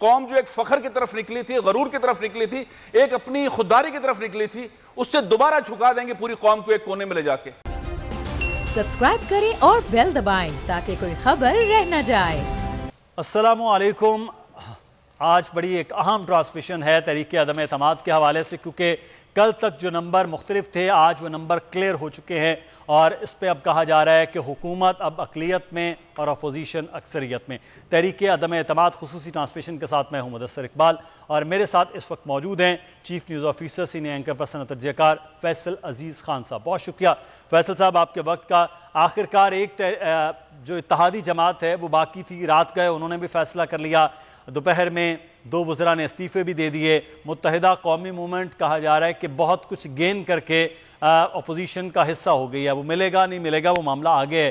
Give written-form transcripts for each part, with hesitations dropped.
قوم جو ایک فخر کی طرف نکلی تھی، غرور کی طرف نکلی تھی، ایک اپنی خودداری کی طرف نکلی تھی، اس سے دوبارہ جھکا دیں گے پوری قوم کو ایک کونے میں لے جا کے۔ سبسکرائب کریں اور بیل دبائیں تاکہ کوئی خبر رہ نہ جائے۔ السلام علیکم۔ آج بڑی ایک اہم ٹرانسمیشن ہے تحریک عدم اعتماد کے حوالے سے، کیونکہ کل تک جو نمبر مختلف تھے آج وہ نمبر کلیئر ہو چکے ہیں، اور اس پہ اب کہا جا رہا ہے کہ حکومت اب اقلیت میں اور اپوزیشن اکثریت میں۔ تحریک عدم اعتماد خصوصی ٹرانسمیشن کے ساتھ میں ہوں مدثر اقبال، اور میرے ساتھ اس وقت موجود ہیں chief news officer senior anchor person تجزیہ کار فیصل عزیز خان صاحب۔ بہت شکریہ فیصل صاحب آپ کے وقت کا۔ آخرکار ایک جو اتحادی جماعت ہے وہ باقی تھی، رات گئے انہوں نے بھی فیصلہ کر لیا، دوپہر میں 2 وزراء نے استعفے بھی دے دیے۔ متحدہ قومی موومنٹ کہا جا رہا ہے کہ بہت کچھ گین کر کے اپوزیشن کا حصہ ہو گئی ہے، وہ ملے گا نہیں ملے گا وہ معاملہ آگے ہے،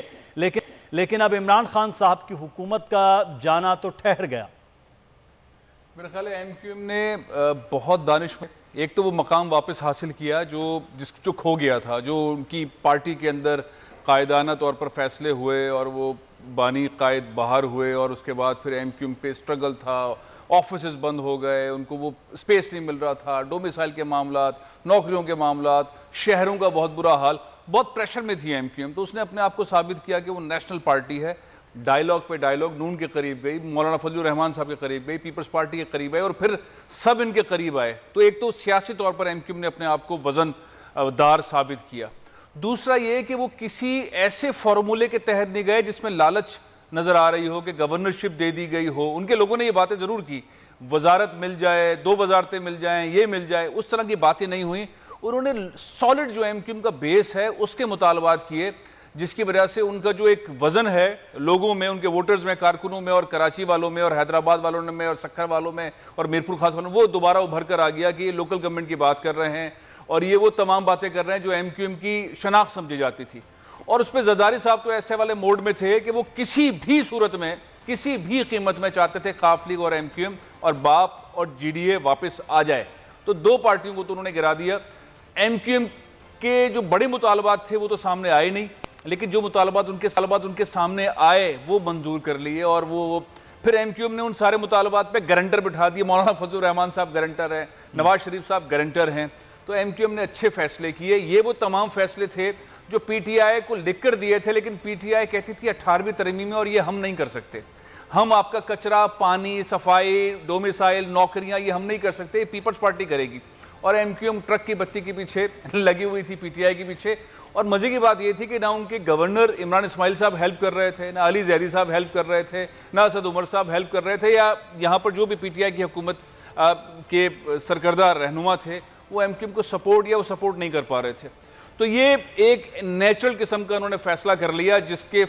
لیکن اب عمران خان صاحب کی حکومت کا جانا تو ٹھہر گیا۔ میرا خیال ہے ایم کیو ایم نے بہت دانش میں ایک تو وہ مقام واپس حاصل کیا جو کھو گیا تھا، جو ان کی پارٹی کے اندر قائدانہ طور پر فیصلے ہوئے اور وہ بانی قائد باہر ہوئے، اور اس کے بعد پھر ایم کیو ایم پہ اسٹرگل تھا، آفیسز بند ہو گئے، ان کو وہ اسپیس نہیں مل رہا تھا، ڈومیسائل کے معاملات، نوکریوں کے معاملات، شہروں کا بہت برا حال، بہت پریشر میں تھی ایم کیو ایم۔ تو اس نے اپنے آپ کو ثابت کیا کہ وہ نیشنل پارٹی ہے، ڈائیلاگ پہ ڈائیلاگ، نون کے قریب گئی، مولانا فضل الرحمان صاحب کے قریب گئی، پیپلز پارٹی کے قریب آئے، اور پھر سب ان کے قریب آئے۔ تو ایک تو سیاسی طور پر ایم کیو ایم نے اپنے آپ کو وزن دار ثابت کیا۔ دوسرا یہ کہ وہ کسی ایسے فارمولے کے تحت نہیں گئے جس میں لالچ نظر آ رہی ہو کہ گورنرشپ دے دی گئی ہو۔ ان کے لوگوں نے یہ باتیں ضرور کی، وزارت مل جائے، 2 وزارتیں مل جائیں، یہ مل جائے، اس طرح کی باتیں نہیں ہوئیں۔ انہوں نے سالڈ جو ایم کیو ایم کا بیس ہے اس کے مطالبات کیے، جس کی وجہ سے ان کا جو ایک وزن ہے لوگوں میں، ان کے ووٹرز میں، کارکنوں میں، اور کراچی والوں میں، اور حیدرآباد والوں میں، اور سکھر والوں میں، اور میرپور خاص والوں میں، وہ دوبارہ ابھر کر آ گیا کہ یہ لوکل گورنمنٹ کی بات کر رہے ہیں، اور یہ وہ تمام باتیں کر رہے ہیں جو ایم کیو ایم کی شناخت سمجھی جاتی تھی۔ اور اس پہ زرداری صاحب تو ایسے والے موڈ میں تھے کہ وہ کسی بھی صورت میں، کسی بھی قیمت میں چاہتے تھے قاف لیگ اور ایم کیو ایم اور باپ اور جی ڈی اے واپس آ جائے۔ تو 2 پارٹیوں کو تو انہوں نے گرا دیا۔ ایم کیو ایم کے جو بڑے مطالبات تھے وہ تو سامنے آئے نہیں، لیکن جو مطالبات ان کے سامنے آئے وہ منظور کر لیے، اور وہ پھر ایم کیو ایم نے ان سارے مطالبات پہ گارنٹر بٹھا دیے۔ مولانا فضل الرحمان صاحب گارنٹر ہیں، نواز شریف صاحب گارنٹر ہیں۔ تو ایم کیو ایم نے اچھے فیصلے کیے۔ یہ وہ تمام فیصلے تھے جو پی ٹی آئی کو لکھ کر دیے تھے، لیکن پی ٹی آئی کہتی تھی 18ویں ترمیم میں اور یہ ہم نہیں کر سکتے، ہم آپ کا کچرا، پانی، صفائی، ڈومیسائل، نوکریاں یہ ہم نہیں کر سکتے، یہ پیپلز پارٹی کرے گی۔ اور ایم کیو ایم ٹرک کی بتی کے پیچھے لگی ہوئی تھی، پی ٹی آئی کے پیچھے۔ اور مزے کی بات یہ تھی کہ نہ ان کے گورنر عمران اسماعیل صاحب ہیلپ کر رہے تھے، نہ علی زیدی صاحب ہیلپ کر رہے تھے، نہ اسد عمر صاحب ہیلپ کر رہے تھے، یا یہاں پر جو بھی پی ٹی آئی کی حکومت کے سرکردہ رہنما تھے وہ ایم کیو ایم کو سپورٹ یا وہ سپورٹ نہیں کر پا رہے تھے۔ تو یہ ایک نیچرل قسم کا انہوں نے فیصلہ کر لیا جس کے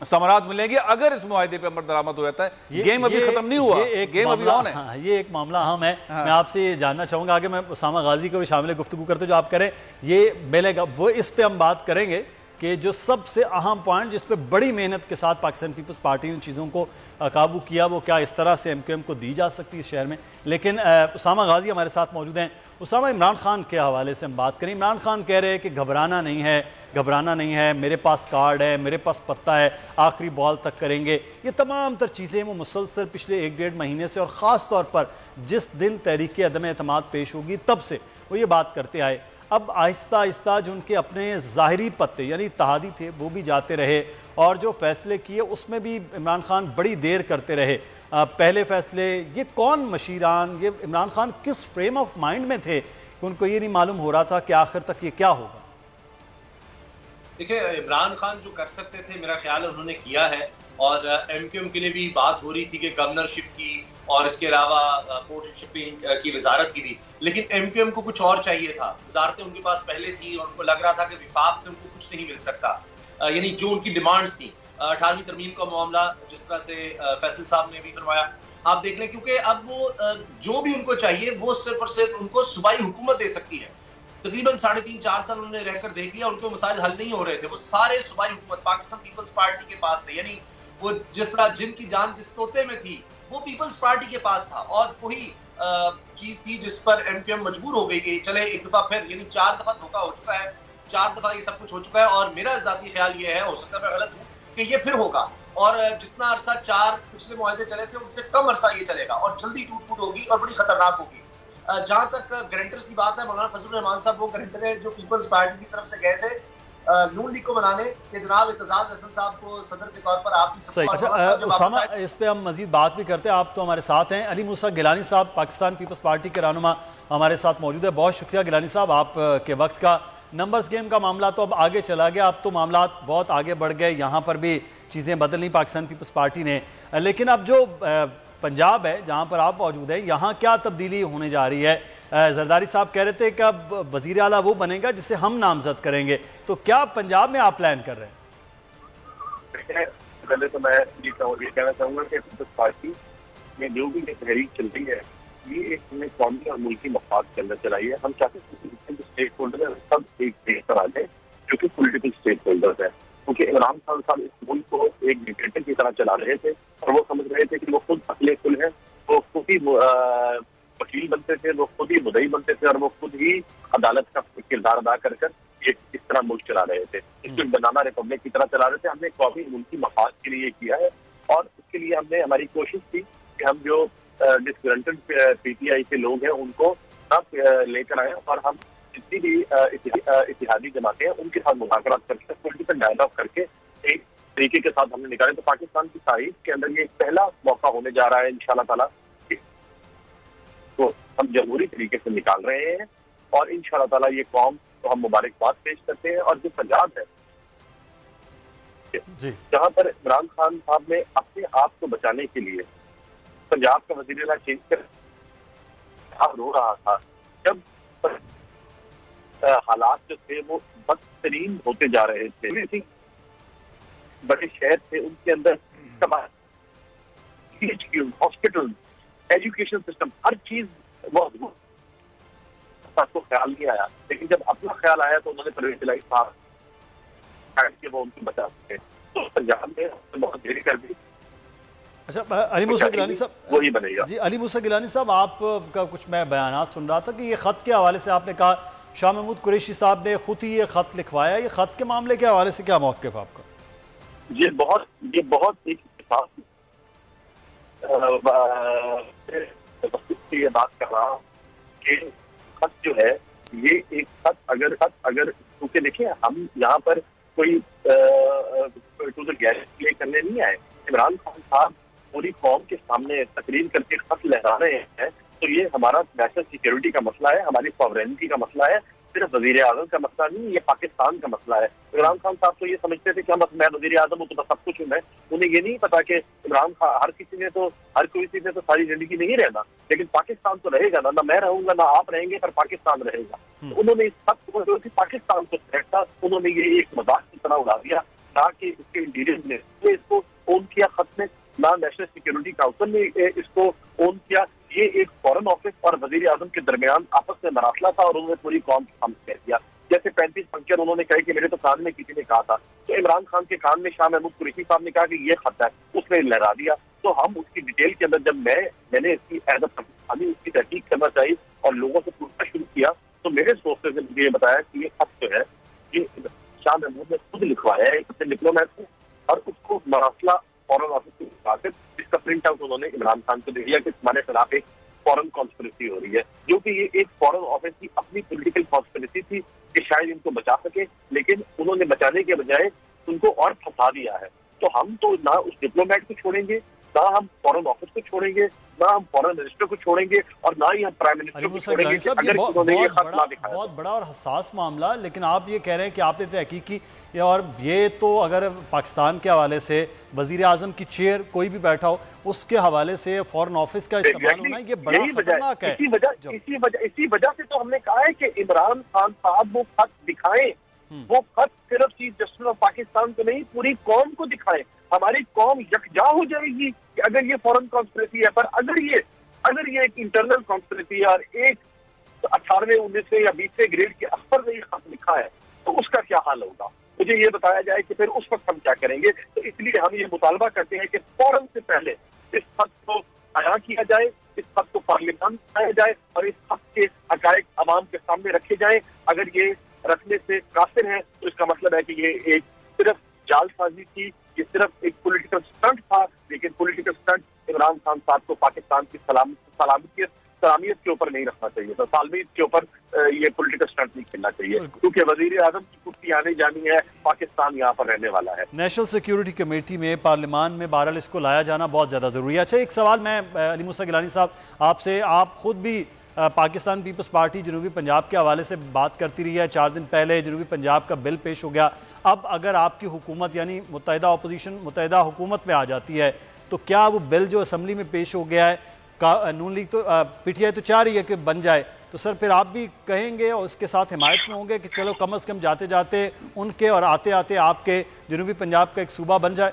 ثمرات ملیں گے اگر اس معاہدے پہ عمل درآمد ہو جاتا ہے۔ گیم ابھی ختم نہیں ہوا، گیم ابھی آن ہے۔ یہ ایک معاملہ اہم ہے، میں آپ سے یہ جاننا چاہوں گا، آگے میں اسامہ غازی کو بھی شامل گفتگو کرتے جو آپ کریں، یہ ملے گا وہ اس پہ ہم بات کریں گے کہ جو سب سے اہم پوائنٹ جس پہ بڑی محنت کے ساتھ پاکستان پیپلز پارٹی نے چیزوں کو قابو کیا، وہ کیا اس طرح سے ایم کیو ایم کو دی جا سکتی ہے اس شہر میں۔ لیکن اسامہ غازی ہمارے ساتھ موجود ہیں۔ اسامہ، عمران خان کے حوالے سے ہم بات کریں۔ عمران خان کہہ رہے ہیں کہ گھبرانا نہیں ہے، میرے پاس کارڈ ہے، میرے پاس پتہ ہے، آخری بال تک کریں گے۔ یہ تمام تر چیزیں وہ مسلسل پچھلے 1-1.5 مہینے سے، اور خاص طور پر جس دن تحریک عدم اعتماد پیش ہوگی تب سے وہ یہ بات کرتے آئے۔ اب آہستہ آہستہ جو ان کے اپنے ظاہری پتے یعنی اتحادی تھے وہ بھی جاتے رہے، اور جو فیصلے کیے اس میں بھی عمران خان بڑی دیر کرتے رہے۔ پہلے فیصلے، یہ کون مشیران، یہ عمران خان کس فریم آف مائنڈ میں تھے کہ ان کو یہ نہیں معلوم ہو رہا تھا کہ آخر تک یہ کیا ہوگا؟ دیکھیں، عمران خان جو کر سکتے تھے میرا خیال ہے انہوں نے کیا ہے، اور ایم کیو ایم کے لیے بھی بات ہو رہی تھی کہ گورنرشپ کی اور اس کے علاوہ پورٹ شپنگ کی وزارت کی بھی، لیکن ایم کیو ایم کو کچھ اور چاہیے تھا۔ وزارتیں ان کے پاس پہلے تھی اور ان کو لگ رہا تھا کہ وفاق سے ان کو کچھ نہیں مل سکتا، یعنی جو ان کی ڈیمانڈز تھیں۔ 18ویں ترمیم کا معاملہ جس طرح سے فیصل صاحب نے بھی فرمایا، آپ دیکھ لیں، کیونکہ اب وہ جو بھی ان کو چاہیے وہ صرف اور صرف ان کو صوبائی حکومت دے سکتی ہے۔ تقریباً 3.5-4 سال انہوں نے رہ کر دیکھ لیا، ان کو مسائل حل نہیں ہو رہے تھے، وہ سارے صوبائی حکومت پاکستان پیپلز پارٹی کے پاس تھے، یعنی وہ جس طرح جن کی جان جس طوطے میں تھی وہ پیپلز پارٹی کے پاس تھا، اور وہی چیز تھی جس پر ایم کیو ایم مجبور ہو گئی کہ چلے ایک دفعہ پھر، یعنی 4 دفعہ دھوکہ ہو چکا ہے، 4 دفعہ یہ سب کچھ ہو چکا ہے، اور میرا ذاتی خیال یہ ہے، ہو سکتا ہے میں غلط ہوں، کہ یہ پھر ہوگا۔ اور جتنا عرصہ 4 پچھلے معاہدے چلے تھے ان سے کم عرصہ یہ چلے گا اور جلدی ٹوٹ پھوٹ ہوگی اور بڑی خطرناک ہوگی. جہاں تک گارنٹرز کی بات ہے, مولانا فضل الرحمان صاحب وہ گارنٹر ہے جو پیپلز پارٹی کی طرف سے گئے تھے نون لیگ کو بنانے کہ جناب اعتزاز احسن صاحب کو صدر کے طور پر آپ صحیح. اچھا اسامہ, اس پہ ہم مزید بات بھی کرتے ہیں, آپ تو ہمارے ساتھ ہیں. علی موسیٰ گیلانی صاحب پاکستان پیپلز پارٹی کے رہنما ہمارے ساتھ موجود ہے. بہت شکریہ گیلانی صاحب آپ کے وقت کا. نمبرز گیم کا معاملہ تو اب آگے چلا گیا, اب تو معاملات بہت آگے بڑھ گئے, یہاں پر بھی چیزیں بدل لی پاکستان پیپلز پارٹی نے. لیکن اب جو پنجاب ہے جہاں پر آپ موجود ہیں, یہاں کیا تبدیلی ہونے جا رہی ہے؟ زرداری صاحب کہہ رہے تھے کہ اب وزیر اعلیٰ وہ بنے گا جسے ہم نامزد کریں گے, تو کیا پنجاب میں آپ پلان کر رہے ہیں؟ پہلے تو میں یہ کہنا چاہوں گا کہ پیپلز پارٹی میں جو بھی تحریک چل رہی ہے یہ ایک ہمیں قومی اور ملکی مفاد کے اندر چلائی ہے. ہم چاہتے ہیں کہ اسٹیک ہولڈر ہیں سب ایک پیج پر آ جائیں جو کہ پولیٹیکل اسٹیک ہولڈرز ہیں, کیونکہ عمران خان صاحب اس ملک کو ایک ڈکٹیٹر کی طرح چلا رہے تھے اور وہ سمجھ رہے تھے کہ وہ خود عقل کل ہیں, وہ خود ہی وکیل بنتے تھے, وہ خود ہی مدعی بنتے تھے اور وہ خود ہی عدالت کا کردار ادا کر اس طرح ملک چلا رہے تھے, اس کو بنانا ریپبلک کی طرح چلا رہے تھے. ہم نے قومی ملکی مفاد کے لیے کیا ہے اور اس کے لیے ہم نے ہماری کوشش کی کہ ہم جو ڈسگرنٹڈ پی ٹی آئی کے لوگ ہیں ان کو سب لے کر آئے اور ہم جتنی بھی اتحادی جماعتیں ہیں ان کے ساتھ مذاکرات کر کے پولیٹیکل ڈائلاگ کر کے ایک طریقے کے ساتھ ہم نے نکالے. تو پاکستان کی تاریخ کے اندر یہ ایک پہلا موقع ہونے جا رہا ہے انشاءاللہ تعالیٰ, تو ہم جمہوری طریقے سے نکال رہے ہیں اور انشاءاللہ تعالیٰ یہ قوم کو ہم مبارکباد پیش کرتے ہیں. اور جو پنجاب ہے جہاں پر عمران خان صاحب نے اپنے آپ کو بچانے کے لیے پنجاب کا وزیر اعلیٰ چینج کر آپ رو رہا تھا, جب حالات جو تھے وہ بدترین ہوتے جا رہے تھے, بڑے شہر تھے ان کے اندر ہاسپٹل ایجوکیشن سسٹم ہر چیز موجود کو خیال نہیں آیا, لیکن جب اپنا خیال آیا تو انہوں نے پرویز الہی صاحب کہ وہ ان کو بچا سکے, تو پنجاب میں بہت دیر کر دی. اچھا علی موسیٰ گیلانی صاحب, وہی بنے گا. جی علی موسیٰ گیلانی صاحب, آپ کا کچھ میں بیانات سن رہا تھا کہ یہ خط کے حوالے سے آپ نے کہا شاہ محمود قریشی صاحب نے خود ہی یہ خط لکھوایا, یہ خط کے معاملے کے حوالے سے کیا موقف آپ کا؟ یہ بہت ایک اتفاق یہ بات کر رہا ہوں کہ خط جو ہے یہ ایک خط اگر کیونکہ دیکھیں ہم یہاں پر کوئی گیس پلے کرنے نہیں آئے. عمران خان صاحب پوری قوم کے سامنے تقریر کر کے خط لہرا رہے ہیں, تو یہ ہمارا نیشنل سیکیورٹی کا مسئلہ ہے, ہماری ساورینٹی کا مسئلہ ہے, صرف وزیر اعظم کا مسئلہ نہیں, یہ پاکستان کا مسئلہ ہے. عمران خان صاحب تو یہ سمجھتے تھے کہ میں وزیر اعظم ہوں تو بس سب کچھ ہوں میں, انہیں یہ نہیں پتا کہ عمران خان ہر کوئی نے تو ساری زندگی نہیں رہنا, لیکن پاکستان تو رہے گا نا میں رہوں گا نہ آپ رہیں گے, پر پاکستان رہے گا. انہوں نے اس سب کو پاکستان کو تھا, انہوں نے یہ ایک مذاق کی طرح اڑا دیا, نہ کہ اس کے انٹیریئر نے اس کو اون کیا خط میں, نہ نیشنل سیکیورٹی کاؤنسل نے اس کو اون کیا. یہ ایک فورن آفس اور وزیر اعظم کے درمیان آپس میں مراسلہ تھا اور انہوں نے پوری قوم کے سامنے کہہ دیا. جیسے 35 پنکچر انہوں نے کہے کہ میرے تو کان میں کسی نے کہا تھا, تو عمران خان کے کان میں شاہ محمود قریشی صاحب نے کہا کہ یہ خط ہے, اس نے لہرا دیا. تو ہم اس کی ڈیٹیل کے اندر جب میں نے اس کی ایز اے پاکستانی اس کی تحقیق کرنا چاہیے اور لوگوں سے پوچھنا شروع کیا, تو میرے سورسز نے مجھے یہ بتایا کہ یہ خط جو ہے یہ شاہ محمود نے خود لکھوایا ہے اپنے ڈپلومیٹ کو, اور اس کو مراسلہ فورن آفس کے مطابق جس کا پرنٹ آؤٹ انہوں نے عمران خان کو دے دیا کہ تمہارے خلاف ایک فورن کانسپریسی ہو رہی ہے, جو کہ یہ ایک فورن آفس کی اپنی پولیٹیکل کانسپریسی تھی کہ شاید ان کو بچا سکے, لیکن انہوں نے بچانے کے بجائے ان کو اور پھنسا دیا ہے. تو ہم تو نہ اس ڈپلومیٹ کو چھوڑیں گے, نہ ہم فورن آفس کو چھوڑیں گے, نہ ہم فورن منسٹر کو چھوڑیں گے, اور نہ ہی ہم پرائم منسٹر کو چھوڑیں گے. اگر انہوں نے یہ خط نہ دکھایا بہت بڑا اور حساس معاملہ, لیکن آپ یہ کہہ رہے ہیں کہ آپ نے تحقیق کی, اور یہ تو اگر پاکستان کے حوالے سے وزیر اعظم کی چیئر کوئی بھی بیٹھا ہو اس کے حوالے سے فورن آفس کا استعمال ہونا یہ بڑا خطرناک ہے. اسی وجہ سے تو ہم نے کہا ہے کہ عمران خان صاحب وہ خط دکھائیں, وہ خط صرف چیف جسٹس آف پاکستان کو نہیں پوری قوم کو دکھائیں. ہماری قوم یکجا ہو جائے گی کہ اگر یہ فورن کانسپریسی ہے, پر اگر یہ ایک انٹرنل کانسپریسی ہے اور ایک 18ویں 19ویں یا 20ویں گریڈ کے افسر نے یہ خط لکھا ہے, تو اس کا کیا حال ہوگا؟ مجھے یہ بتایا جائے کہ پھر اس وقت ہم کیا کریں گے. تو اس لیے ہم یہ مطالبہ کرتے ہیں کہ فوراً سے پہلے اس خط کو عیاں کیا جائے, اس خط کو پارلیمان میں لایا جائے اور اس خط کے حقائق عوام کے سامنے رکھے جائیں. اگر یہ رکھنے سے قاصر ہے تو اس کا مطلب ہے کہ یہ ایک صرف جال سازی تھی, یہ صرف ایک پولیٹیکل اسٹنٹ تھا، لیکن پولیٹیکل اسٹنٹ عمران خان صاحب کو پاکستان کی سلامیت کے اوپر نہیں رکھنا چاہیے تھا، سالمیت کے اوپر یہ پولیٹیکل اسٹنٹ نہیں کھیلنا چاہیے، کیونکہ وزیر اعظم کی کرسی آنے جانی ہے، پاکستان یہاں پر رہنے والا ہے۔ نیشنل سیکیورٹی کمیٹی میں پارلیمان میں بہرحال اس کو لایا جانا بہت زیادہ ضروری ہے۔ اچھا ایک سوال میں علی موسیٰ گیلانی صاحب آپ سے، آپ خود بھی پاکستان پیپلز پارٹی جنوبی پنجاب کے حوالے سے بات کرتی رہی ہے، 4 دن پہلے جنوبی پنجاب کا بل پیش ہو گیا، اب اگر آپ کی حکومت یعنی متحدہ اپوزیشن متحدہ حکومت میں آ جاتی ہے تو کیا وہ بل جو اسمبلی میں پیش ہو گیا ہے، نون لیگ تو پی ٹی آئی تو چاہ رہی ہے کہ بن جائے، تو سر پھر آپ بھی کہیں گے اور اس کے ساتھ حمایت میں ہوں گے کہ چلو کم از کم جاتے جاتے ان کے اور آتے آتے آپ کے جنوبی پنجاب کا ایک صوبہ بن جائے؟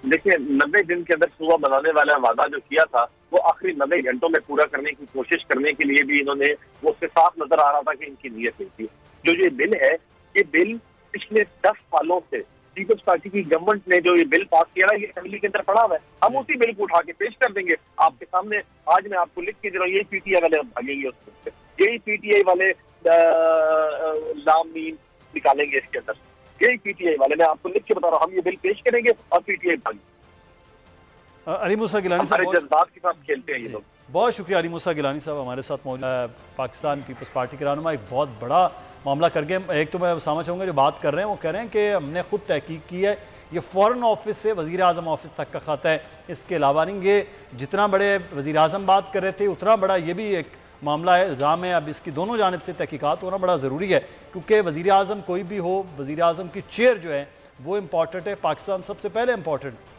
دیکھیں 90 دن کے اندر صوبہ بنانے والا وعدہ جو کیا تھا وہ آخری 90 گھنٹوں میں پورا کرنے کی کوشش کرنے کے لیے بھی انہوں نے، وہ اس سے صاف نظر آ رہا تھا کہ ان کی نیت نہیں تھی۔ جو یہ بل ہے، یہ بل پچھلے 10 سالوں سے پیپلز پارٹی کی گورنمنٹ نے جو یہ بل پاس کیا ہے یہ اسمبلی کے اندر پڑا ہوا ہے، ہم اسی بل کو اٹھا کے پیش کر دیں گے آپ کے سامنے۔ آج میں آپ کو لکھ کے دے رہا ہوں، یہی پی ٹی آئی والے بھاگیں گے اس سے، یہی پی ٹی آئی والے لام میم نکالیں گے اس کے اندر، یہی پی ٹی آئی والے، میں آپ کو لکھ کے بتا رہا ہوں، ہم یہ بل پیش کریں گے اور پی ٹی آئی بھاگیں۔ علی موسیٰ گیلانی صاحب ہمارے جذبات کے ساتھ کھیلتے ہیں یہ لوگ۔ بہت شکریہ علی موسیٰ گیلانی صاحب ہمارے ساتھ موجود، پاکستان پیپلز پارٹی کے رہنما، ایک بہت بڑا معاملہ کر گئے۔ ایک تو میں اسامہ چاہوں گا جو بات کر رہے ہیں وہ کہہ رہے ہیں کہ ہم نے خود تحقیق کی ہے، یہ فورن آفس سے وزیر اعظم آفس تک کا خط ہے، اس کے علاوہ نہیں۔ یہ جتنا بڑے وزیر اعظم بات کر رہے تھے اتنا بڑا یہ بھی ایک معاملہ ہے، الزام ہے، اب اس کی دونوں جانب سے تحقیقات ہونا بڑا ضروری ہے، کیونکہ وزیر اعظم کوئی بھی ہو، وزیر اعظم کی چیئر جو ہے وہ امپورٹنٹ ہے، پاکستان سب سے پہلے امپورٹنٹ۔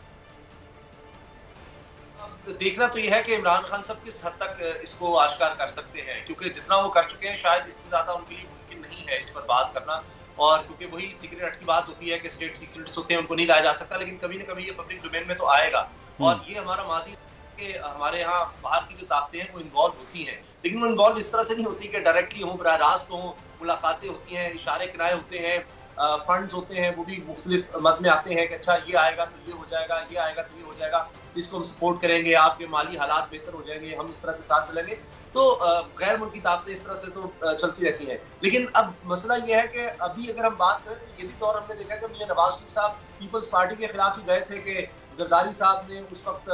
دیکھنا تو یہ ہے کہ عمران خان صاحب کس حد تک اس کو آشکار کر سکتے ہیں، کیونکہ جتنا وہ کر چکے ہیں شاید اس سے زیادہ ان کے لیے ممکن نہیں ہے اس پر بات کرنا، اور کیونکہ وہی سیکریٹ ایکٹ کی بات ہوتی ہے کہ اسٹیٹ سیکریٹس ہوتے ہیں ان کو نہیں لایا جا سکتا، لیکن کبھی نہ کبھی یہ پبلک ڈومین میں تو آئے گا، اور یہ ہمارا ماضی کہ ہمارے ہاں باہر کی جو طاقتیں ہیں وہ انوالو ہوتی ہیں، لیکن وہ انوالو اس طرح سے نہیں ہوتی کہ ڈائریکٹلی ہوں، براہ راست ہوں، ملاقاتیں ہوتی ہیں، اشارے کنائے ہوتے ہیں، فنڈز ہوتے ہیں، وہ بھی مختلف مد میں آتے ہیں کہ اچھا یہ آئے گا تو یہ ہو جائے گا، یہ آئے گا تو یہ ہو جائے گا، اس کو ہم سپورٹ کریں گے، آپ کے مالی حالات بہتر ہو جائیں گے، ہم اس طرح سے ساتھ چلیں گے، تو غیر ملکی طاقتیں اس طرح سے تو چلتی رہتی ہیں۔ لیکن اب مسئلہ یہ ہے کہ ابھی اگر ہم بات کریں تو یہ بھی دور ہم نے دیکھا کہ میاں نواز شریف صاحب پیپلز پارٹی کے خلاف ہی گئے تھے کہ زرداری صاحب نے اس وقت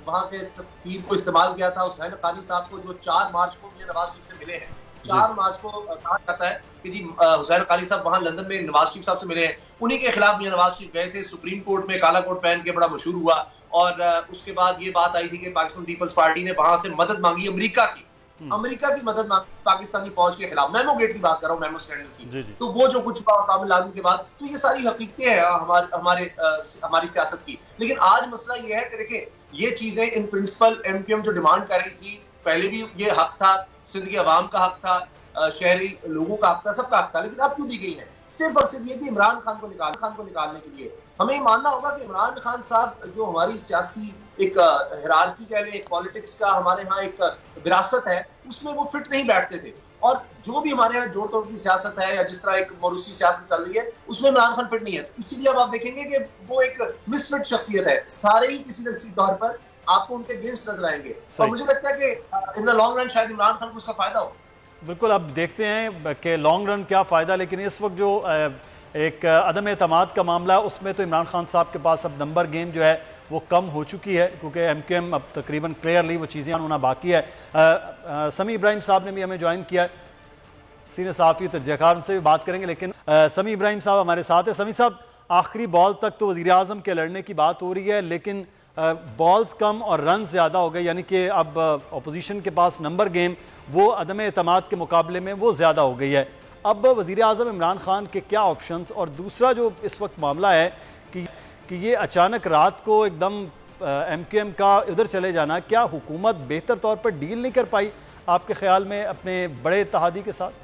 وہاں کے سفیر کو استعمال کیا تھا، حسین حقانی صاحب کو، جو 4 مارچ کو میاں نواز شریف سے ملے ہیں، 4 مارچ کو کہا جاتا ہے کہ جی حسین حقانی صاحب وہاں لندن میں نواز شریف صاحب سے ملے ہیں، انہی کے خلاف میاں نواز شریف گئے تھے، سپریم کورٹ میں کالا کوٹ پہن کے بڑا مشہور ہوا، اور اس کے بعد یہ بات آئی تھی کہ پاکستان پیپلز پارٹی نے وہاں سے مدد مانگی امریکہ کی مدد مانگی پاکستانی فوج کے خلاف، میمو گیٹ کی بات کر رہا ہوں، میمو اسکینڈل کی، تو وہ جو کچھ اسامہ لادن کے بعد، تو یہ ساری حقیقتیں ہیں ہماری سیاست کی۔ لیکن آج مسئلہ یہ ہے کہ دیکھیں یہ چیزیں in principle M Q M جو ڈیمانڈ کر رہی تھی، پہلے بھی یہ حق تھا، سندھ کے عوام کا حق تھا، شہری لوگوں کا حق تھا، سب کا حق تھا، لیکن اب کیوں دی گئی ہیں؟ صرف اور صرف یہ کہ عمران خان کو نکالنے کے لیے ہمیں یہ ماننا ہوگا کہ عمران خان صاحب جو ہماری سیاسی ایک ہیرارکی کہہ لیں، ایک پالیٹکس کا ہمارے ہاں ایک وراثت ہے، اس میں وہ فٹ نہیں بیٹھتے تھے، اور جو بھی ہمارے ہاں جوڑ توڑ کی سیاست ہے یا جس طرح ایک موروثی سیاست چل رہی ہے اس میں عمران خان فٹ نہیں ہے، اسی لیے اب آپ دیکھیں گے کہ وہ ایک مس فٹ شخصیت ہے، سارے ہی کسی نہ کسی طور پر آپ کو ان کے اگینسٹ نظر آئیں گے، اور مجھے لگتا ہے کہ ان دا لانگ رن شاید عمران خان کو اس کا فائدہ ہو۔ بالکل، اب دیکھتے ہیں کہ لانگ رن کیا فائدہ، لیکن اس وقت جو ایک عدم اعتماد کا معاملہ ہے اس میں تو عمران خان صاحب کے پاس اب نمبر گیم جو ہے وہ کم ہو چکی ہے، کیونکہ ایم کیو ایم اب تقریباً کلیئرلی وہ چیزیں ہونا باقی ہے۔ سمیع ابراہیم صاحب نے بھی ہمیں جوائن کیا ہے، سینئر صحافی تجزیہ کار، ان سے بھی بات کریں گے، لیکن سمیع ابراہیم صاحب ہمارے ساتھ ہیں۔ سمیع صاحب، آخری بال تک تو وزیر اعظم کے لڑنے کی بات ہو رہی ہے، لیکن بالز کم اور رن زیادہ ہو گئے، یعنی کہ اب اپوزیشن کے پاس نمبر گیم وہ عدم اعتماد کے مقابلے میں وہ زیادہ ہو گئی ہے۔ اب وزیر اعظم عمران خان کے کیا آپشنز، اور دوسرا جو اس وقت معاملہ ہے کہ یہ اچانک رات کو ایک دم ایم کیو ایم کا ادھر چلے جانا، کیا حکومت بہتر طور پر ڈیل نہیں کر پائی آپ کے خیال میں اپنے بڑے اتحادی کے ساتھ؟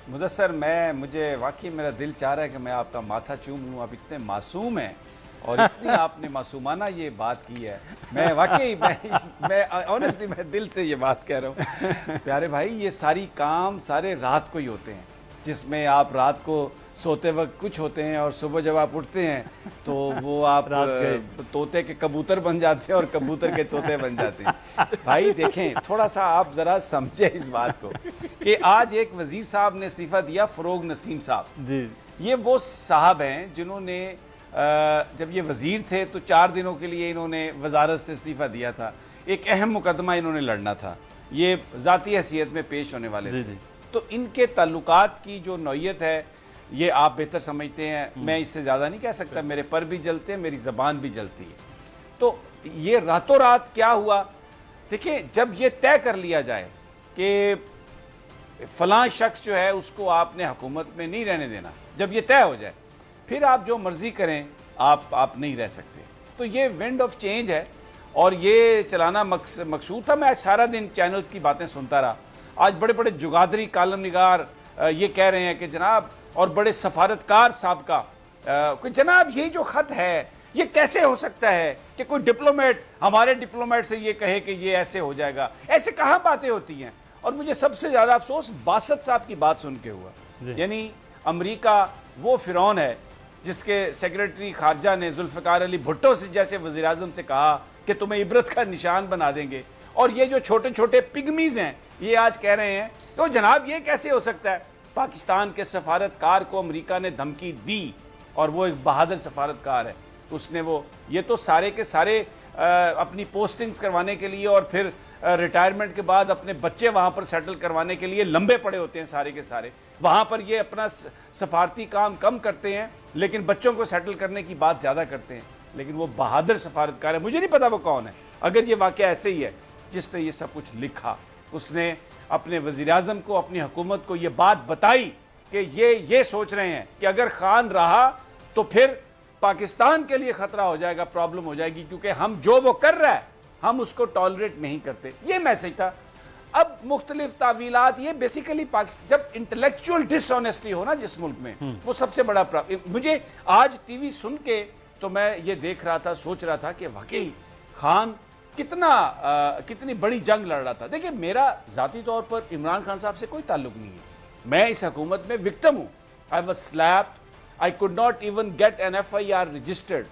مدثر، مجھے واقعی میرا دل چاہ رہا ہے کہ میں آپ کا ماتھا چوم لوں، آپ اتنے معصوم ہیں اور اتنی آپ نے معصومانہ یہ بات کی ہے، میں واقعی میں آنیسٹلی میں دل سے یہ بات کہہ رہا ہوں پیارے بھائی، یہ ساری کام سارے رات کو ہی ہوتے ہیں، جس میں آپ رات کو سوتے وقت کچھ ہوتے ہیں اور صبح جب آپ اٹھتے ہیں تو وہ آپ طوطے کے کبوتر بن جاتے ہیں اور کبوتر کے طوطے بن جاتے ہیں۔ بھائی دیکھیں، تھوڑا سا آپ ذرا سمجھیں اس بات کو کہ آج ایک وزیر صاحب نے استعفیٰ دیا، فروغ نسیم صاحب، جی، یہ وہ صاحب ہیں جنہوں نے جب یہ وزیر تھے تو 4 دنوں کے لیے انہوں نے وزارت سے استعفیٰ دیا تھا. ایک اہم مقدمہ انہوں نے لڑنا تھا, یہ ذاتی حیثیت میں پیش ہونے والے تھے. تو ان کے تعلقات کی جو نوعیت ہے یہ آپ بہتر سمجھتے ہیں, میں اس سے زیادہ نہیں کہہ سکتا. میرے پر بھی جلتے ہیں, میری زبان بھی جلتی ہے. تو یہ راتوں رات کیا ہوا, دیکھیں جب یہ طے کر لیا جائے کہ فلاں شخص جو ہے اس کو آپ نے حکومت میں نہیں رہنے دینا, جب یہ طے ہو جائے پھر آپ جو مرضی کریں آپ نہیں رہ سکتے. تو یہ ونڈ آف چینج ہے اور یہ چلانا مقصود تھا. میں سارا دن چینلز کی باتیں سنتا رہا. آج بڑے بڑے جگادری کالم نگار یہ کہہ رہے ہیں کہ جناب, اور بڑے سفارتکار سابقہ کہ جناب یہ جو خط ہے یہ کیسے ہو سکتا ہے کہ کوئی ڈپلومیٹ ہمارے ڈپلومیٹ سے یہ کہے کہ یہ ایسے ہو جائے گا. ایسے کہاں باتیں ہوتی ہیں. اور مجھے سب سے زیادہ افسوس باسط صاحب کی بات سن کے ہوا. یعنی امریکہ وہ فرعون ہے جس کے سیکریٹری خارجہ نے ذوالفقار علی بھٹو سے جیسے وزیر اعظم سے کہا کہ تمہیں عبرت کا نشان بنا دیں گے. اور یہ جو چھوٹے چھوٹے پگمیز ہیں یہ آج کہہ رہے ہیں تو جناب یہ کیسے ہو سکتا ہے. پاکستان کے سفارتکار کو امریکہ نے دھمکی دی اور وہ ایک بہادر سفارتکار ہے. اس نے یہ تو سارے کے سارے اپنی پوسٹنگز کروانے کے لیے اور پھر ریٹائرمنٹ کے بعد اپنے بچے وہاں پر سیٹل کروانے کے لیے لمبے پڑے ہوتے ہیں سارے کے سارے. وہاں پر یہ اپنا سفارتی کام کم کرتے ہیں لیکن بچوں کو سیٹل کرنے کی بات زیادہ کرتے ہیں. لیکن وہ بہادر سفارتکار ہے, مجھے نہیں پتا وہ کون ہے. اگر یہ واقعہ ایسے ہی ہے جس نے یہ سب کچھ لکھا, اس نے اپنے وزیر اعظم کو, اپنی حکومت کو یہ بات بتائی کہ یہ سوچ رہے ہیں کہ اگر خان رہا تو پھر پاکستان کے لیے خطرہ ہو جائے گا, پرابلم ہو جائے گی, کیونکہ ہم جو وہ کر رہا ہے ہم اس کو ٹالریٹ نہیں کرتے. یہ میسج تھا. اب مختلف تعویلات, یہ بیسیکلی جب انٹلیکچوئل ڈس آنیسٹی ہو نا جس ملک میں, وہ سب سے بڑا مجھے آج ٹی وی سن کے تو میں یہ دیکھ رہا تھا, سوچ رہا تھا کہ واقعی خان کتنی بڑی جنگ لڑ رہا تھا. دیکھیں میرا ذاتی طور پر عمران خان صاحب سے کوئی تعلق نہیں ہے. میں اس حکومت میں وکٹم ہوں. I was slapped. I could not even get an FIR registered.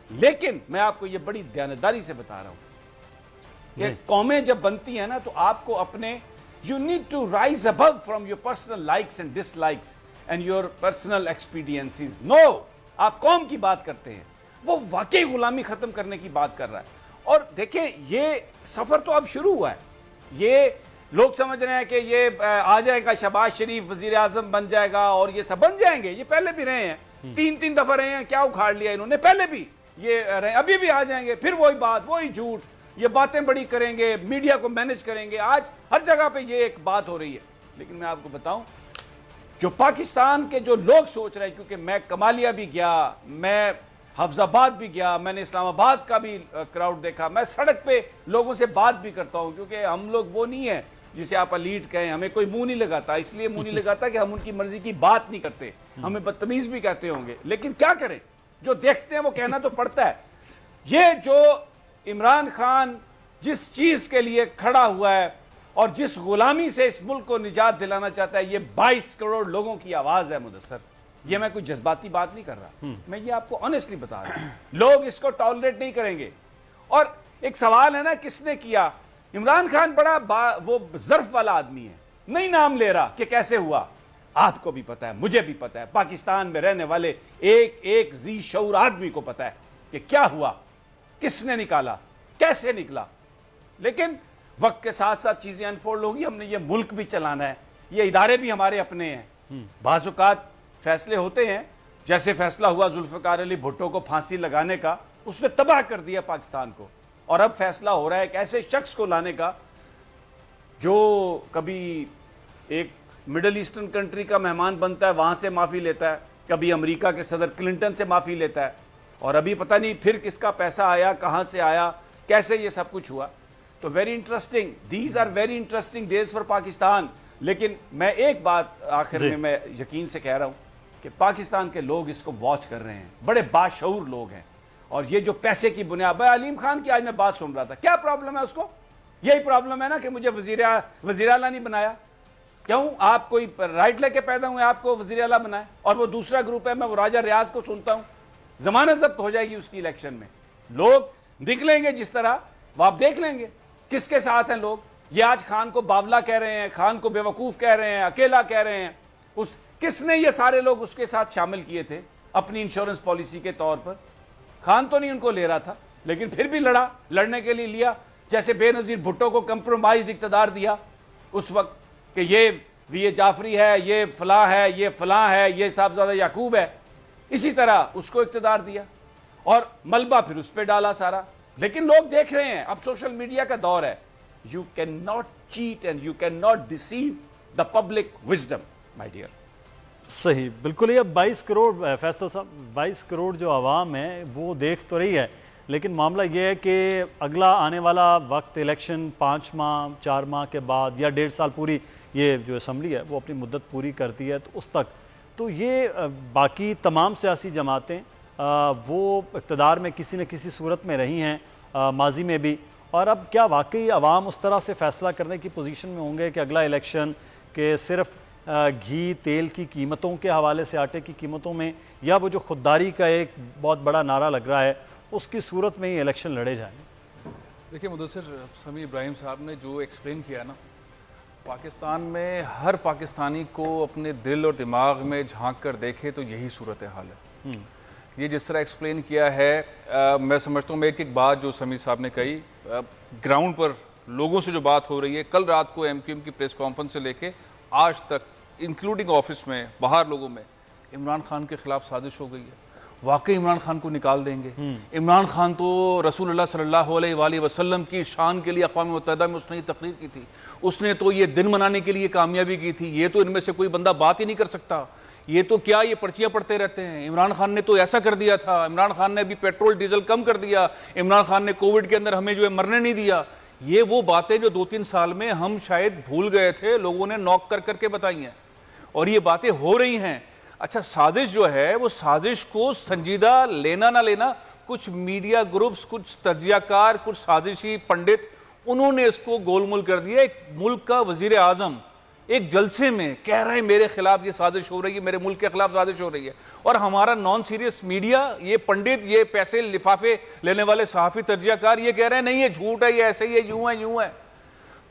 لیکن میں آپ کو یہ بڑی دیانتداری سے بتا رہا ہوں کہ قومیں جب بنتی ہیں نا تو آپ کو اپنے you need to rise above from your personal likes and dislikes and your personal expediencies. No! آپ قوم کی بات کرتے ہیں. وہ واقعی غلامی ختم کرنے کی بات کر رہا ہے. اور دیکھیں یہ سفر تو اب شروع ہوا ہے. یہ لوگ سمجھ رہے ہیں کہ یہ آ جائے گا شہباز شریف وزیر اعظم بن جائے گا اور یہ سب بن جائیں گے. یہ پہلے بھی رہے ہیں, 3 دفعہ رہے ہیں, کیا اکھاڑ لیا انہوں نے, پہلے بھی یہ رہے, ابھی بھی آ جائیں گے. پھر وہی بات, وہی جھوٹ, یہ باتیں بڑی کریں گے, میڈیا کو مینج کریں گے. آج ہر جگہ پہ یہ ایک بات ہو رہی ہے. لیکن میں آپ کو بتاؤں جو پاکستان کے جو لوگ سوچ رہے ہیں, کیونکہ میں کمالیہ بھی گیا, میں حفظ آباد بھی گیا, میں نے اسلام آباد کا بھی کراؤڈ دیکھا, میں سڑک پہ لوگوں سے بات بھی کرتا ہوں, کیونکہ ہم لوگ وہ نہیں ہیں جسے آپ الیٹ کہیں. ہمیں کوئی منہ نہیں لگاتا, اس لیے منہ نہیں لگاتا کہ ہم ان کی مرضی کی بات نہیں کرتے, ہمیں بدتمیز بھی کہتے ہوں گے. لیکن کیا کریں, جو دیکھتے ہیں وہ کہنا تو پڑتا ہے. یہ جو عمران خان جس چیز کے لیے کھڑا ہوا ہے اور جس غلامی سے اس ملک کو نجات دلانا چاہتا ہے, یہ 22 کروڑ لوگوں کی آواز ہے مدثر. یہ میں کوئی جذباتی بات نہیں کر رہا, میں یہ آپ کو آنیسٹلی بتا رہا ہوں. لوگ اس کو ٹالریٹ نہیں کریں گے. اور ایک سوال ہے نا, کس نے کیا. عمران خان بڑا وہ ظرف والا آدمی ہے, نہیں نام لے رہا کہ کیسے ہوا. آپ کو بھی پتا ہے, مجھے بھی پتا ہے, پاکستان میں رہنے والے ایک ذی شعور آدمی کو پتا ہے کہ کیا ہوا, کس نے نکالا, کیسے نکلا. لیکن وقت کے ساتھ ساتھ چیزیں انفولڈ ہوگی. ہم نے یہ ملک بھی چلانا ہے, یہ ادارے بھی ہمارے اپنے ہیں. بعض اوقات فیصلے ہوتے ہیں, جیسے فیصلہ ہوا ذوالفقار علی بھٹو کو پھانسی لگانے کا, اس نے تباہ کر دیا پاکستان کو. اور اب فیصلہ ہو رہا ہے ایک ایسے شخص کو لانے کا جو کبھی ایک مڈل ایسٹرن کنٹری کا مہمان بنتا ہے, وہاں سے معافی لیتا ہے, کبھی امریکہ کے صدر کلنٹن سے معافی لیتا ہے, اور ابھی پتہ نہیں پھر کس کا پیسہ آیا, کہاں سے آیا, کیسے یہ سب کچھ ہوا. تو very interesting, these are very interesting days for Pakistan. لیکن میں ایک بات آخر میں یقین سے کہہ رہا ہوں کہ پاکستان کے لوگ اس کو واچ کر رہے ہیں, بڑے باشعور لوگ ہیں. اور یہ جو پیسے کی بنیاد, بھائی علیم خان کی آج میں بات سن رہا تھا, کیا پرابلم ہے اس کو؟ یہی پرابلم ہے نا کہ مجھے وزیر اعلیٰ نہیں بنایا. کیوں, آپ کوئی رائٹ لے کے پیدا ہوئے, آپ کو وزیر اعلیٰ بنائے. اور وہ دوسرا گروپ ہے, میں وہ راجہ ریاض کو سنتا ہوں, ضمانت ضبط ہو جائے گی اس کی الیکشن میں, لوگ نکلیں گے جس طرح, وہ آپ دیکھ لیں گے کس کے ساتھ ہیں لوگ. یہ آج خان کو باولا کہہ رہے ہیں, خان کو بیوقوف کہہ رہے ہیں, اکیلا کہہ رہے ہیں. کس نے یہ سارے لوگ اس کے ساتھ شامل کیے تھے اپنی انشورنس پالیسی کے طور پر؟ خان تو نہیں ان کو لے رہا تھا، لیکن پھر بھی لڑنے کے لیے لیا. جیسے بے نظیر بھٹو کو کمپرومائزڈ اقتدار دیا اس وقت کہ یہ وی اے جعفری ہے، یہ فلاں ہے، یہ فلاں ہے، یہ صاحبزادہ یعقوب ہے، اسی طرح اس کو اقتدار دیا اور ملبہ پھر اس پہ ڈالا سارا. لیکن لوگ دیکھ رہے ہیں، اب سوشل میڈیا کا دور ہے. You can not cheat and you can not deceive the public wisdom my dear. صحیح، بالکل. یہ 22 کروڑ فیصل صاحب، 22 کروڑ جو عوام ہے وہ دیکھ تو رہی ہے، لیکن معاملہ یہ ہے کہ اگلا آنے والا وقت الیکشن 5 ماہ 4 ماہ کے بعد یا 1.5 سال پوری یہ جو اسمبلی ہے وہ اپنی مدت پوری کرتی ہے، تو اس تک تو یہ باقی تمام سیاسی جماعتیں وہ اقتدار میں کسی نہ کسی صورت میں رہی ہیں ماضی میں بھی. اور اب کیا واقعی عوام اس طرح سے فیصلہ کرنے کی پوزیشن میں ہوں گے کہ اگلا الیکشن کہ صرف گھی تیل کی قیمتوں کے حوالے سے، آٹے کی قیمتوں میں، یا وہ جو خودداری کا ایک بہت بڑا نعرہ لگ رہا ہے اس کی صورت میں ہی الیکشن لڑے جائیں گے؟ دیکھیں مدثر، سمیع ابراہیم صاحب نے جو ایکسپلین کیا نا، پاکستان میں ہر پاکستانی کو اپنے دل اور دماغ میں جھانک کر دیکھے تو یہی صورتحال ہے. یہ جس طرح ایکسپلین کیا ہے، میں سمجھتا ہوں میں ایک بات جو سمیع صاحب نے کہی، گراؤنڈ پر لوگوں سے جو بات ہو رہی ہے، کل رات کو ایم کیو ایم کی پریس کانفرنس سے لے کے آج تک انکلوڈنگ آفس میں باہر لوگوں میں، عمران خان کے خلاف سازش ہو گئی ہے. واقعی عمران خان کو نکال دیں گے. عمران خان تو رسول اللہ صلی اللہ علیہ وآلہ وسلم کی شان کے لیے اقوام متحدہ میں اس نے یہ تقریر کی تھی، اس نے تو یہ دن منانے کے لیے کامیابی کی تھی. یہ تو ان میں سے کوئی بندہ بات ہی نہیں کر سکتا، یہ تو کیا یہ پرچیاں پڑھتے رہتے ہیں. عمران خان نے تو ایسا کر دیا تھا، عمران خان نے ابھی پیٹرول ڈیزل کم کر دیا، عمران خان نے کووڈ کے اندر ہمیں جو ہے مرنے نہیں دیا. یہ وہ باتیں جو 2-3 سال میں ہم شاید بھول گئے تھے، لوگوں نے نوک کر کر کے بتائی ہیں اور یہ باتیں ہو رہی ہیں. اچھا، سازش جو ہے وہ سازش کو سنجیدہ لینا نہ لینا، کچھ میڈیا گروپس، کچھ تجزیہ کار، کچھ سازشی پنڈت، انہوں نے اس کو گول مول کر دیا. ایک ملک کا وزیر اعظم ایک جلسے میں کہہ رہے ہیں میرے خلاف یہ سازش ہو رہی ہے، میرے ملک کے خلاف سازش ہو رہی ہے، اور ہمارا نان سیریس میڈیا، یہ پنڈت، یہ پیسے لفافے لینے والے صحافی تجزیہ کار یہ کہہ رہے ہیں نہیں یہ جھوٹ ہے، یہ ایسے ہی ہے، یوں ہے.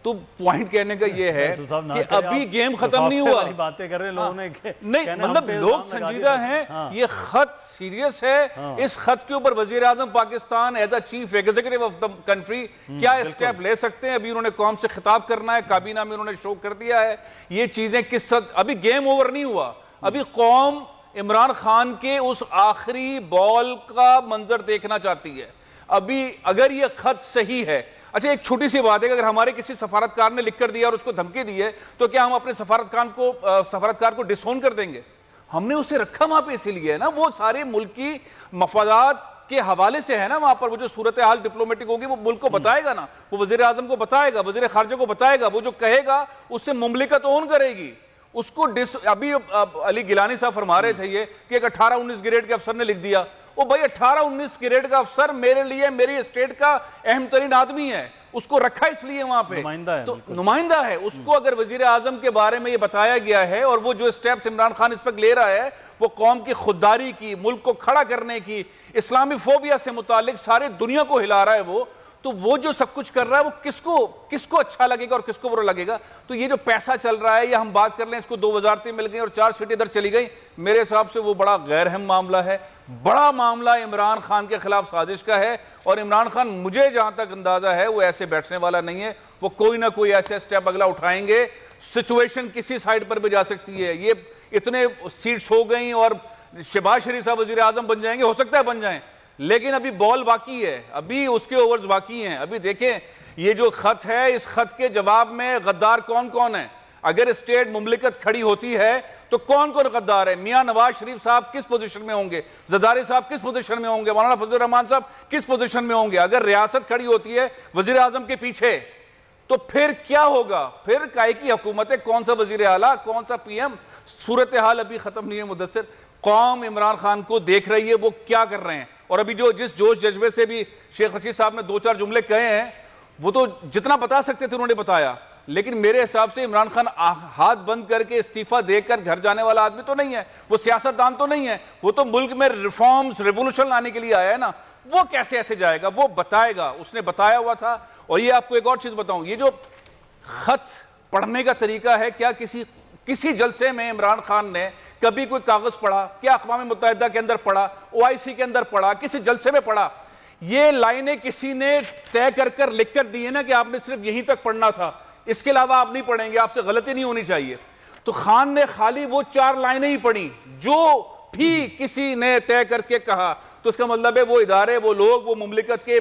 تو پوائنٹ کہنے کا یہ ہے کہ ابھی گیم ختم نہیں ہوا. باتیں کر رہے ہیں لوگوں نے، نہیں مطلب لوگ سنجیدہ ہیں، یہ خط سیریس ہے. اس خط کے اوپر وزیر اعظم Pakistan as a chief executive of the country کیا اسٹیپ لے سکتے ہیں. ابھی انہوں نے قوم سے خطاب کرنا ہے، کابینہ میں انہوں نے شو کر دیا ہے. یہ چیزیں کس حد، ابھی گیم اوور نہیں ہوا. ابھی قوم عمران خان کے اس آخری بال کا منظر دیکھنا چاہتی ہے. ابھی اگر یہ خط صحیح ہے، اچھا ایک چھوٹی سی بات ہے کہ اگر ہمارے کسی سفارتکار نے لکھ کر دیا اور اس کو دھمکی دی ہے تو کیا ہم اپنے سفارتکار کو ڈس اون کر دیں گے؟ ہم نے اسے رکھا وہاں پہ اسی لیے ہے نا، وہ سارے ملکی مفادات کے حوالے سے ہے نا وہاں پر. وہ جو صورتحال ڈپلومیٹک ہوگی وہ ملک کو بتائے گا نا، وہ وزیر اعظم کو بتائے گا، وزیر خارجہ کو بتائے گا. وہ جو کہے گا اس سے مملکت اون کرے گی اس کو. ابھی علی گیلانی صاحب فرما رہے تھے یہ کہ ایک 18-19 گریڈ کے افسر نے لکھ دیا. وہ بھائی 18-19 گریڈ کا افسر میرے لیے میری اسٹیٹ کا اہم ترین آدمی ہے، اس کو رکھا اس لیے وہاں پہ نمائندہ ہے. اس کو اگر وزیر اعظم کے بارے میں یہ بتایا گیا ہے اور وہ جو اسٹیپس عمران خان اس وقت لے رہا ہے وہ قوم کی خودداری کی، ملک کو کھڑا کرنے کی، اسلامی فوبیا سے متعلق سارے دنیا کو ہلا رہا ہے وہ جو سب کچھ کر رہا ہے وہ کس کو اچھا لگے گا اور کس کو برا لگے گا. تو یہ جو پیسہ چل رہا ہے یا ہم بات کر لیں اس کو 2 وزارتیں مل گئیں اور 4 سیٹیں ادھر چلی گئیں، میرے حساب سے وہ بڑا غیر اہم معاملہ ہے. بڑا معاملہ عمران خان کے خلاف سازش کا ہے اور عمران خان مجھے جہاں تک اندازہ ہے وہ ایسے بیٹھنے والا نہیں ہے. وہ کوئی نہ کوئی ایسے سٹیپ اگلا اٹھائیں گے. سچویشن کسی سائیڈ پر بھی جا سکتی ہے. یہ اتنے سیٹس ہو گئیں اور شہباز شریف صاحب وزیر اعظم بن جائیں گے، ہو سکتا ہے بن جائیں، لیکن ابھی بال باقی ہے، ابھی اس کے اوورز باقی ہیں. ابھی دیکھیں یہ جو خط ہے، اس خط کے جواب میں غدار کون کون ہے. اگر اسٹیٹ مملکت کھڑی ہوتی ہے تو کون کون غدار ہے. میاں نواز شریف صاحب کس پوزیشن میں ہوں گے، زرداری صاحب کس پوزیشن میں ہوں گے، مولانا فضل الرحمان صاحب کس پوزیشن میں ہوں گے. اگر ریاست کھڑی ہوتی ہے وزیر اعظم کے پیچھے تو پھر کیا ہوگا؟ پھر کائے کی حکومت ہے، کون سا وزیر اعلیٰ، کون سا پی ایم. صورتحال ابھی ختم نہیں ہے مدثر. قوم عمران خان کو دیکھ رہی ہے وہ کیا کر رہے ہیں. اور ابھی جو جس جوش جذبے سے بھی شیخ رشید صاحب نے 2-4 جملے کہے ہیں وہ تو جتنا بتا سکتے تھے انہوں نے بتایا. لیکن میرے حساب سے عمران خان ہاتھ بند کر کے استعفیٰ دے کر گھر جانے والا آدمی تو نہیں ہے، وہ سیاستدان تو نہیں ہے. وہ تو ملک میں ریفارمز، ریولوشن لانے کے لیے آیا ہے نا. وہ کیسے ایسے جائے گا؟ وہ بتائے گا، اس نے بتایا ہوا تھا. اور یہ آپ کو ایک اور چیز بتاؤں، یہ جو خط پڑھنے کا طریقہ ہے، کیا کسی جلسے میں عمران خان نے کبھی کوئی کاغذ پڑھا؟ کیا اقوام متحدہ کے اندر پڑھا؟ OIC کے اندر پڑھا؟ کسی جلسے میں پڑھا؟ یہ لائنیں کسی نے طے کر لکھ کر دی ہے نا کہ آپ نے صرف یہیں تک پڑھنا تھا، اس کے علاوہ آپ نہیں پڑھیں گے، آپ سے غلطی نہیں ہونی چاہیے. تو خان نے خالی وہ 4 لائنیں ہی پڑھی جو بھی کسی نے طے کر کے کہا، تو اس کا مطلب ہے وہ ادارے، وہ لوگ، وہ مملکت کے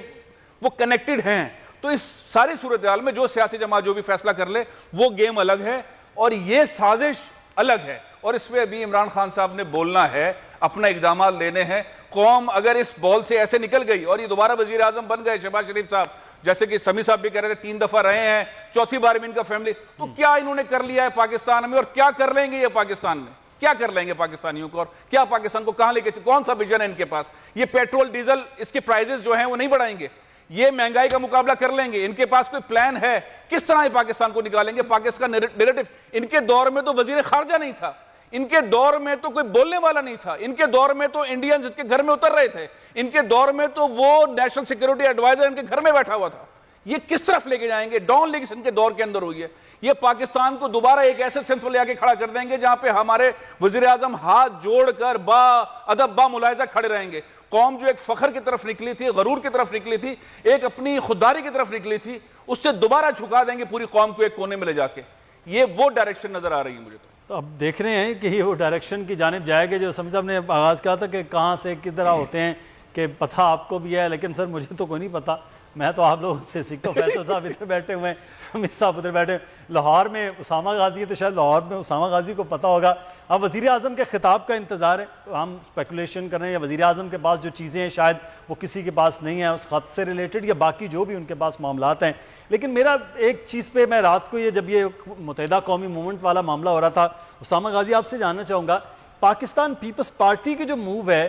وہ کنیکٹڈ ہیں. تو اس ساری صورتحال میں جو سیاسی جماعت جو بھی فیصلہ کر لے وہ گیم الگ ہے اور یہ سازش الگ ہے، اور اس پہ ابھی عمران خان صاحب نے بولنا ہے، اپنا اقدامات لینے ہیں. قوم اگر اس بال سے ایسے نکل گئی اور یہ دوبارہ وزیر اعظم بن گئے شہباز شریف صاحب، جیسے کہ سمیع صاحب بھی کہہ رہے تھے 3 دفعہ رہے ہیں، 4تھی بار میں ان کا فیملی، تو کیا انہوں نے کر لیا ہے پاکستان میں اور کیا کر لیں گے یہ پاکستان میں؟ کیا کر لیں گے پاکستانیوں کو اور کیا پاکستان کو کہاں لے کے، کون سا ویژن ہے ان کے پاس؟ یہ پیٹرول ڈیزل اس کے پرائزز جو ہیں وہ نہیں بڑھائیں گے، یہ مہنگائی کا مقابلہ کر لیں گے، ان کے پاس کوئی پلان ہے کس طرح یہ پاکستان کو نکالیں گے؟ پاکستان کا نیریٹو، ان کے دور میں تو وزیر خارجہ نہیں تھا، ان کے دور میں تو کوئی بولنے والا نہیں تھا، ان کے دور میں تو انڈینز اس کے گھر میں اتر رہے تھے، ان کے دور میں تو وہ نیشنل سیکیورٹی ایڈوائزر ان کے گھر میں بیٹھا ہوا تھا. یہ کس طرف لے کے جائیں گے؟ ڈاؤن لیگس ان کے دور کے اندر ہوئی ہے. یہ پاکستان کو دوبارہ ایک ایسے سمت پر لے کے کھڑا کر دیں گے جہاں پہ ہمارے وزیر اعظم ہاتھ جوڑ کر با ادب با ملاحظہ کھڑے رہیں گے. قوم جو ایک فخر کی طرف نکلی تھی، غرور کی طرف نکلی تھی، ایک اپنی خودداری کی طرف نکلی تھی، اس سے دوبارہ جھکا دیں گے پوری قوم کو ایک کونے میں لے جا کے. یہ وہ ڈائریکشن نظر آ رہی ہے مجھے. تو اب دیکھ رہے ہیں کہ یہ وہ ڈائریکشن کی جانب جائے گا جو سمیع صاحب نے آغاز کیا تھا کہ کہاں سے کدھر ہوتے ہیں، کہ پتہ آپ کو بھی ہے، لیکن سر مجھے تو کوئی نہیں پتہ. میں تو آپ لوگوں سے سیکھتا ہوں. فیصل صاحب ادھر بیٹھے ہوئے ہیں، سمیع صاحب ادھر بیٹھے ہیں. لاہور میں اسامہ غازی ہے تو شاید لاہور میں اسامہ غازی کو پتہ ہوگا. اب وزیر اعظم کے خطاب کا انتظار ہے، ہم اسپیکولیشن کر رہے ہیں یا وزیر اعظم کے پاس جو چیزیں ہیں شاید وہ کسی کے پاس نہیں ہیں اس خط سے ریلیٹڈ یا باقی جو بھی ان کے پاس معاملات ہیں. لیکن میرا ایک چیز پہ میں رات کو یہ جب یہ متحدہ قومی موومنٹ والا معاملہ ہو رہا تھا، اسامہ غازی آپ سے جاننا چاہوں گا، پاکستان پیپلز پارٹی کی جو موو ہے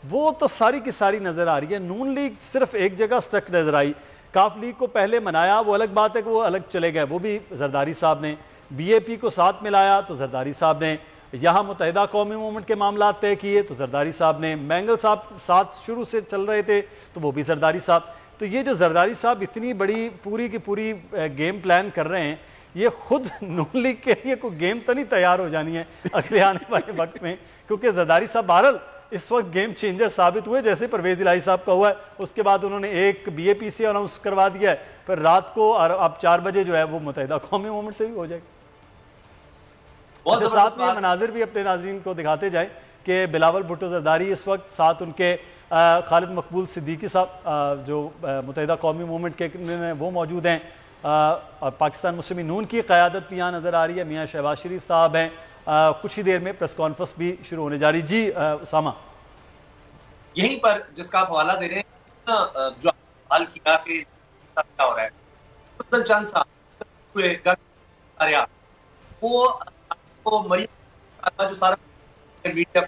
وہ تو ساری کی ساری نظر آ رہی ہے. نون لیگ صرف ایک جگہ سٹک نظر آئی. کاف لیگ کو پہلے منایا، وہ الگ بات ہے کہ وہ الگ چلے گئے، وہ بھی زرداری صاحب نے. بی اے پی کو ساتھ ملایا تو زرداری صاحب نے. یہاں متحدہ قومی موومنٹ کے معاملات طے کیے تو زرداری صاحب نے. مینگل صاحب ساتھ شروع سے چل رہے تھے تو وہ بھی زرداری صاحب. تو یہ جو زرداری صاحب اتنی بڑی پوری کی پوری گیم پلان کر رہے ہیں، یہ خود نون لیگ کے لیے کوئی گیم تو نہیں تیار ہو جانی ہے اگلے آنے والے وقت میں؟ کیونکہ زرداری صاحب بہرحال اس وقت گیم چینجر ثابت ہوئے، جیسے پرویز الہی صاحب کا ہوا ہے اس کے بعد انہوں نے ایک بی اے پی سے اناؤنس کروا دیا ہے، پھر رات کو اور اب 4 بجے جو ہے وہ متحدہ قومی موومنٹ سے بھی ہو جائے گا. ساتھ میں مناظر بھی اپنے ناظرین کو دکھاتے جائیں کہ بلاول بھٹو زرداری اس وقت، ساتھ ان کے خالد مقبول صدیقی صاحب جو متحدہ قومی موومنٹ کے وہ موجود ہیں، اور پاکستان مسلم نون کی قیادت بھی یہاں نظر آ رہی ہے. میاں شہباز شریف صاحب ہیں. کچھ ہی دیر میں پریس کانفرنس بھی شروع ہونے جا رہی. جی اسامہ، یہیں پر جس کا آپ حوالہ دے رہے ہیں، جو حال کیا کہ کیا ہو رہا ہے، چند سال ہوئے وہ مریم جو سارا میڈیا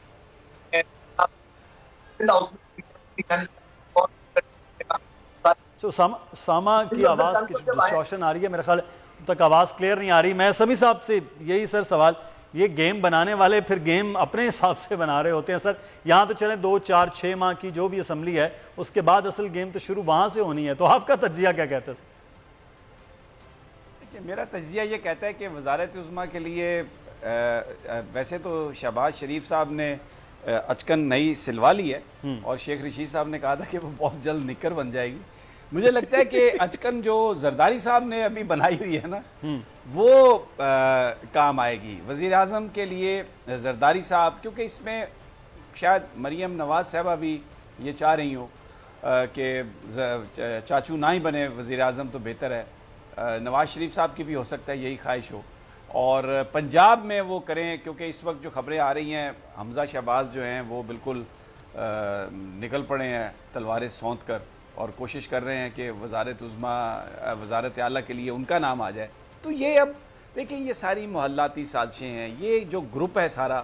اسامہ کی آواز کی ڈسٹورشن آ رہی ہے، میرے خیال تک آواز کلیئر نہیں آ رہی. میں سمیع صاحب سے یہی سر سوال، یہ گیم بنانے والے پھر گیم اپنے حساب سے بنا رہے ہوتے ہیں سر. یہاں تو چلیں 2 4 6 ماہ کی جو بھی اسمبلی ہے اس کے بعد اصل گیم تو شروع وہاں سے ہونی ہے. تو آپ کا تجزیہ کیا کہتا ہے سر؟ میرا تجزیہ یہ کہتا ہے کہ وزارت عظمیٰ کے لیے ویسے تو شہباز شریف صاحب نے اچکن نئی سلوا لی ہے اور شیخ رشید صاحب نے کہا تھا کہ وہ بہت جلد نکر بن جائے گی. مجھے لگتا ہے کہ اچکن جو زرداری صاحب نے ابھی بنائی ہوئی ہے نا وہ کام آئے گی وزیر اعظم کے لیے. زرداری صاحب کیونکہ اس میں شاید مریم نواز صاحبہ بھی یہ چاہ رہی ہوں کہ چاچو نہ ہی بنے وزیر اعظم تو بہتر ہے. نواز شریف صاحب کی بھی ہو سکتا ہے یہی خواہش ہو اور پنجاب میں وہ کریں، کیونکہ اس وقت جو خبریں آ رہی ہیں حمزہ شہباز جو ہیں وہ بالکل نکل پڑے ہیں تلواریں سونت کر اور کوشش کر رہے ہیں کہ وزارت عظمیٰ وزارت اعلیٰ کے لیے ان کا نام آ جائے. تو یہ اب دیکھیں یہ ساری محلاتی سازشیں ہیں. یہ جو گروپ ہے سارا،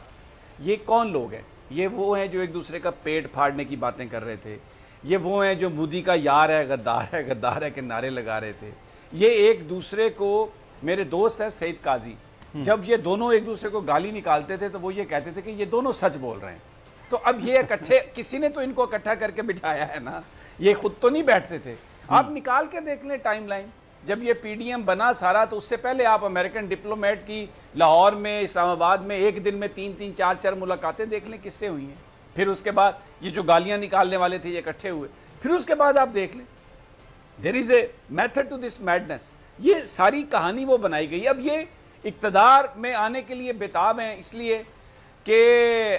یہ کون لوگ ہیں؟ یہ وہ ہیں جو ایک دوسرے کا پیٹ پھاڑنے کی باتیں کر رہے تھے. یہ وہ ہیں جو مودی کا یار ہے غدار ہے کہ نعرے لگا رہے تھے. یہ ایک دوسرے کو، میرے دوست ہے سعید قاضی، جب یہ دونوں ایک دوسرے کو گالی نکالتے تھے تو وہ یہ کہتے تھے کہ یہ دونوں سچ بول رہے ہیں. تو اب یہ اکٹھے کسی نے تو ان کو اکٹھا کر کے بٹھایا ہے نا، یہ خود تو نہیں بیٹھتے تھے. آپ نکال کے دیکھ لیں ٹائم لائن، جب یہ پی ڈی ایم بنا سارا تو اس سے پہلے آپ امریکن ڈپلومیٹ کی لاہور میں اسلام آباد میں ایک دن میں 3 4 ملاقاتیں دیکھ لیں کس سے ہوئی ہیں. پھر اس کے بعد یہ جو گالیاں نکالنے والے تھے یہ اکٹھے ہوئے. پھر اس کے بعد آپ دیکھ لیں there is a method to this madness. یہ ساری کہانی وہ بنائی گئی. اب یہ اقتدار میں آنے کے لیے بےتاب ہیں اس لیے کہ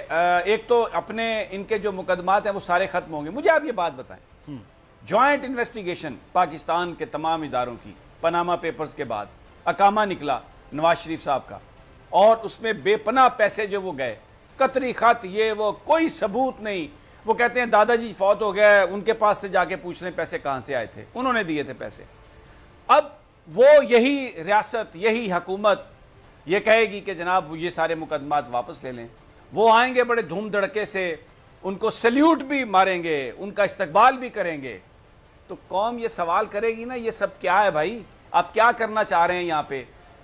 ایک تو اپنے ان کے جو مقدمات ہیں وہ سارے ختم ہوں گے. مجھے آپ یہ بات بتائیں, جوائنٹ انویسٹیگیشن پاکستان کے تمام اداروں کی پاناما پیپرز کے بعد اقامہ نکلا نواز شریف صاحب کا, اور اس میں بے پناہ پیسے جو وہ گئے, قطری خط, یہ وہ کوئی ثبوت نہیں. وہ کہتے ہیں دادا جی فوت ہو گئے, ان کے پاس سے جا کے پوچھ لیں پیسے کہاں سے آئے تھے, انہوں نے دیے تھے پیسے. اب وہ یہی ریاست, یہی حکومت یہ کہے گی کہ جناب یہ سارے مقدمات واپس لے لیں. وہ آئیں گے بڑے دھوم دھڑکے سے, ان کو سیلیوٹ بھی ماریں گے, ان کا استقبال بھی کریں گے. تو قوم یہ سوال کرے گی نا یہ سب کیا ہے بھائی, آپ کیا کرنا چاہ رہے ہیں یہاں پہ؟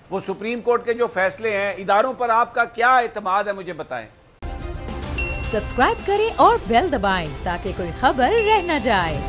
وہ سپریم کورٹ کے جو فیصلے ہیں, اداروں پر آپ کا کیا اعتماد ہے مجھے بتائیں. سبسکرائب کریں اور بیل دبائیں تاکہ کوئی خبر رہ نہ جائے.